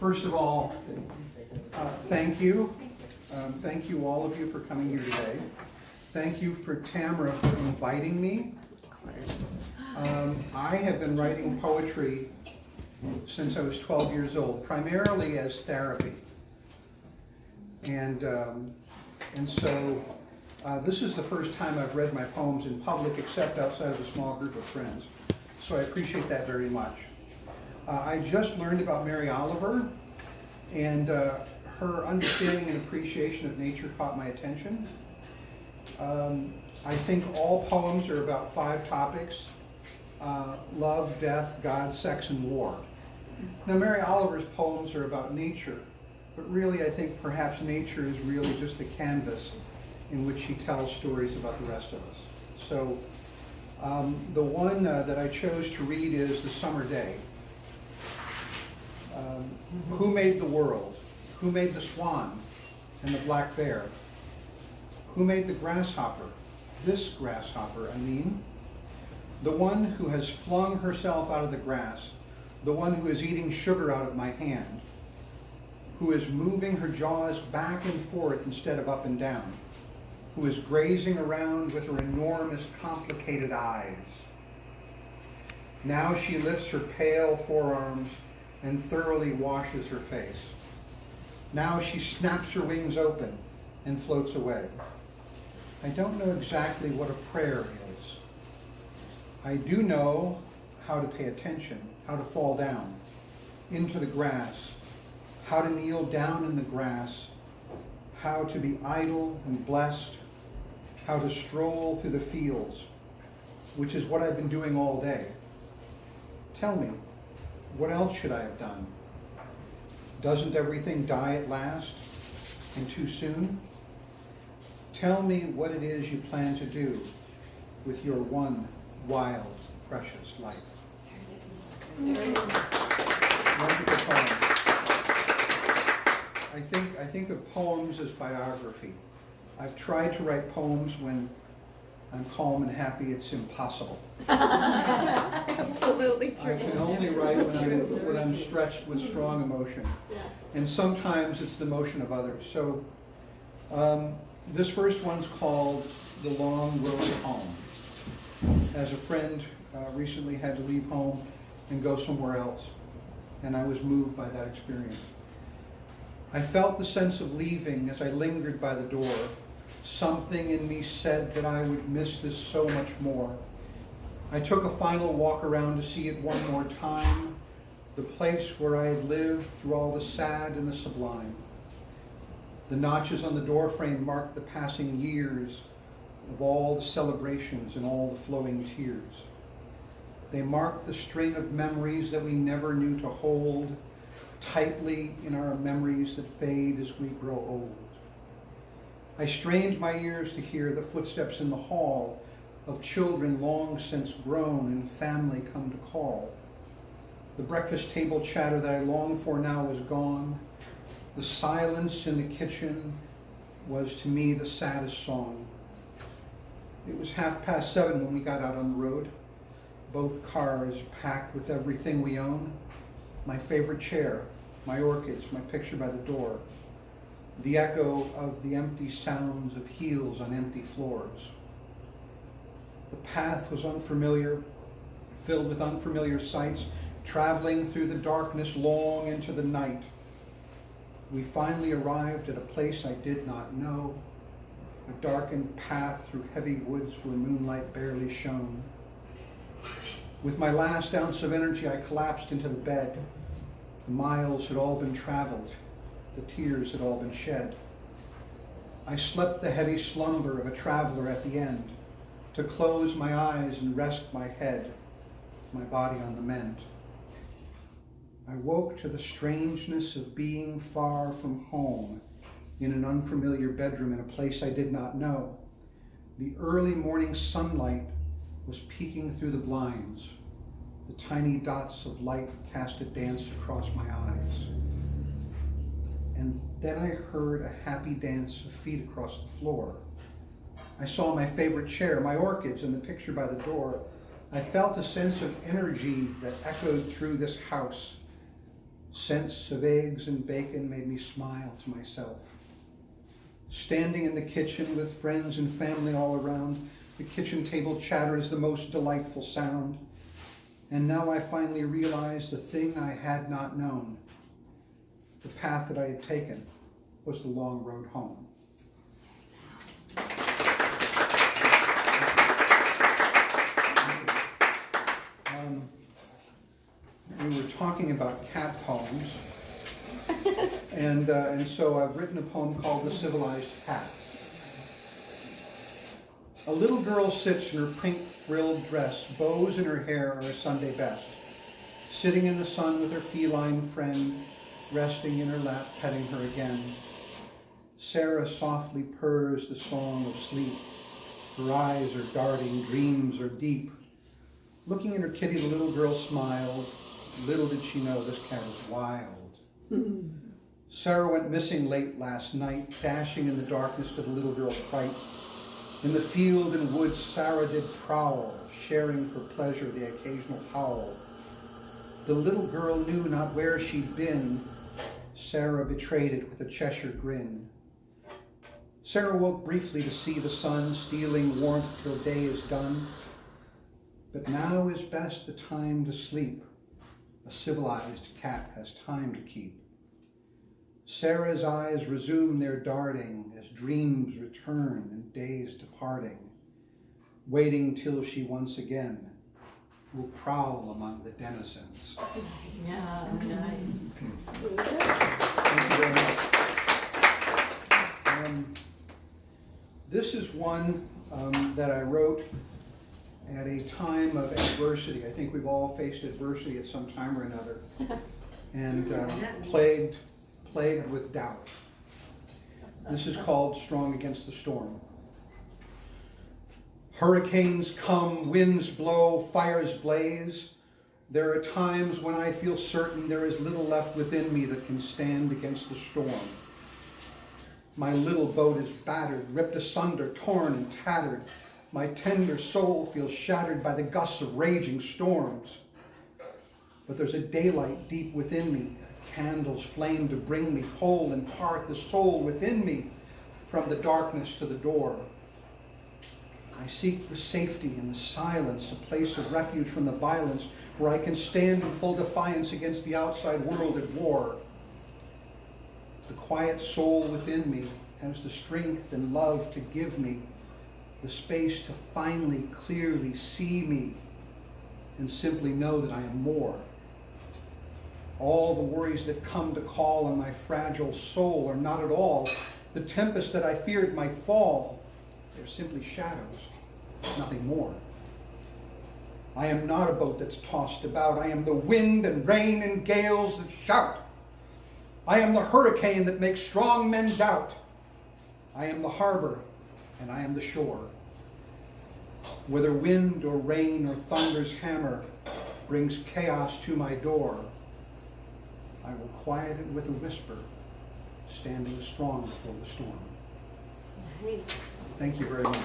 First of all, thank you. Thank you, all of you, for coming here today. Thank you for Tamara for inviting me. I have been writing poetry since I was 12 years old, primarily as therapy. And so this is the first time I've read my poems in public, except outside of a small group of friends. So I appreciate that very much. I just learned about Mary Oliver, and her understanding and appreciation of nature caught my attention. I think all poems are about 5 topics: love, death, God, sex, and war. Now, Mary Oliver's poems are about nature, but really I think perhaps nature is really just the canvas in which she tells stories about the rest of us. So the one that I chose to read is The Summer Day. Who made the world? Who made the swan and the black bear? Who made the grasshopper? This grasshopper, I mean. The one who has flung herself out of the grass, the one who is eating sugar out of my hand, who is moving her jaws back and forth instead of up and down, who is grazing around with her enormous, complicated eyes. Now she lifts her pale forearms and thoroughly washes her face. Now she snaps her wings open and floats away. I don't know exactly what a prayer is. I do know how to pay attention, how to fall down into the grass, how to kneel down in the grass, how to be idle and blessed, how to stroll through the fields, which is what I've been doing all day. Tell me, what else should I have done? Doesn't everything die at last, and too soon? Tell me what it is you plan to do with your one wild, precious life. Wonderful poem. I think of poems as biography. I've tried to write poems when I'm calm and happy. It's impossible. Absolutely true. I can only write when I'm stretched with strong emotion. And sometimes it's the emotion of others. So this first one's called The Long Road Home. As a friend recently had to leave home and go somewhere else, and I was moved by that experience. I felt the sense of leaving as I lingered by the door. Something in me said that I would miss this so much more. I took a final walk around to see it one more time, the place where I had lived through all the sad and the sublime. The notches on the doorframe marked the passing years of all the celebrations and all the flowing tears. They marked the string of memories that we never knew to hold tightly in our memories that fade as we grow old. I strained my ears to hear the footsteps in the hall of children long since grown and family come to call. The breakfast table chatter that I longed for now was gone. The silence in the kitchen was to me the saddest song. It was 7:30 when we got out on the road, both cars packed with everything we own. My favorite chair, my orchids, my picture by the door, the echo of the empty sounds of heels on empty floors. The path was unfamiliar, filled with unfamiliar sights, traveling through the darkness long into the night. We finally arrived at a place I did not know, a darkened path through heavy woods where moonlight barely shone. With my last ounce of energy, I collapsed into the bed. The miles had all been traveled. The tears had all been shed. I slept the heavy slumber of a traveler at the end, to close my eyes and rest my head, my body on the mend. I woke to the strangeness of being far from home, in an unfamiliar bedroom in a place I did not know. The early morning sunlight was peeking through the blinds. The tiny dots of light cast a dance across my eyes. And then I heard a happy dance of feet across the floor. I saw my favorite chair, my orchids, and the picture by the door. I felt a sense of energy that echoed through this house. Scents of eggs and bacon made me smile to myself. Standing in the kitchen with friends and family all around, the kitchen table chatter is the most delightful sound. And now I finally realize the thing I had not known. The path that I had taken was the long road home. We were talking about cat poems, and so I've written a poem called The Civilized Cat. A little girl sits in her pink frilled dress, bows in her hair are her Sunday best, sitting in the sun with her feline friend, resting in her lap, petting her again. Sarah softly purrs the song of sleep. Her eyes are darting, dreams are deep. Looking at her kitty, the little girl smiled. Little did she know this cat is wild. Sarah went missing late last night, dashing in the darkness to the little girl's fright. In the field and woods, Sarah did prowl, sharing for pleasure the occasional howl. The little girl knew not where she'd been. Sarah betrayed it with a Cheshire grin. Sarah woke briefly to see the sun stealing warmth till day is done. But now is best the time to sleep. A civilized cat has time to keep. Sarah's eyes resume their darting as dreams return and days departing, waiting till she once again will prowl among the denizens. Yeah, nice. Thank you very much. This is one that I wrote at a time of adversity. I think we've all faced adversity at some time or another, and plagued with doubt. This is called Strong Against the Storm. Hurricanes come, winds blow, fires blaze. There are times when I feel certain there is little left within me that can stand against the storm. My little boat is battered, ripped asunder, torn and tattered. My tender soul feels shattered by the gusts of raging storms. But there's a daylight deep within me, candles flame to bring me whole and part the soul within me from the darkness to the door. I seek the safety and the silence, a place of refuge from the violence where I can stand in full defiance against the outside world at war. The quiet soul within me has the strength and love to give me the space to finally, clearly see me and simply know that I am more. All the worries that come to call on my fragile soul are not at all the tempest that I feared might fall. They're simply shadows, nothing more. I am not a boat that's tossed about. I am the wind and rain and gales that shout. I am the hurricane that makes strong men doubt. I am the harbor and I am the shore. Whether wind or rain or thunder's hammer brings chaos to my door, I will quiet it with a whisper, standing strong before the storm. Nice. Thank you very much.